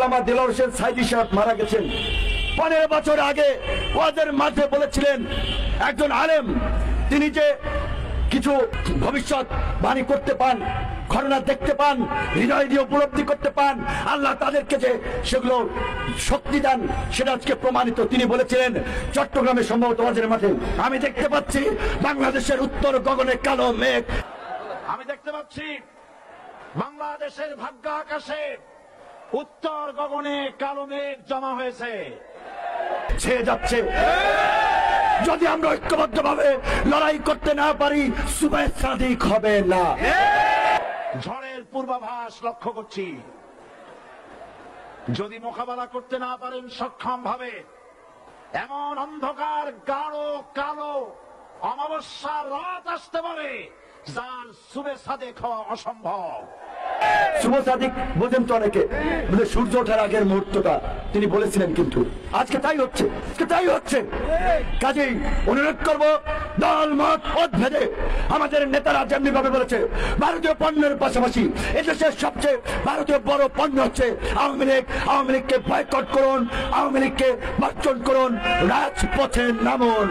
আল্লামা দেলোয়ার হোসেন সাইদি সাহেব মারা গেছেন। 15 বছর আগে ওয়াজের মাঝে বলেছিলেন একজন আলেম তিনি যে কিছু ভবিষ্যৎ বাণী করতে পান, ঘটনা দেখতে পান, হৃদয় দিয়ে উপলব্ধি করতে পান, আল্লাহ তাদেরকে যে সেগুলো শক্তি দেন সেটা আজকে প্রমাণিত। তিনি বলেছিলেন চট্টগ্রামে সম্ভবত ওয়াজের মাঠে, আমি দেখতে পাচ্ছি বাংলাদেশের উত্তর গগনে কালো মেঘ, আমি দেখতে পাচ্ছি বাংলাদেশের ভাগ্য আকাশে উত্তর গগনে কালো মেঘ জমা হয়েছে, ছেয়ে যাচ্ছে। যদি আমরা ঐক্যবদ্ধ ভাবে লড়াই করতে না পারি সুবাহ সাদিক হবে না। ঝড়ের পূর্বাভাস লক্ষ্য করছি, যদি মোকাবেলা করতে না পারেন সক্ষম ভাবে, এমন অন্ধকার গাঢ় কালো অমাবস্যার রাত আসতে পারে যার সুবে সাদেক হওয়া অসম্ভব। শুভ সাদিক বোঝেন তো অনেকে, সূর্য ওঠার আগের মুহূর্তটা তিনি বলেছিলেন, কিন্তু আজকে তাই হচ্ছে, কাজেই অনুরোধ করব দল মত পথ ভেদে আমাদের নেতারা যেমনি ভাবে বলেছে ভারতীয় পণ্যের পাশাপাশি এদেশের সবচেয়ে ভারতীয় বড় পণ্য হচ্ছে আওয়ামী লীগ, আওয়ামী লীগকে বয়কট করুন, আওয়ামী লীগকে বর্জন করুন, রাজপথে নামুন।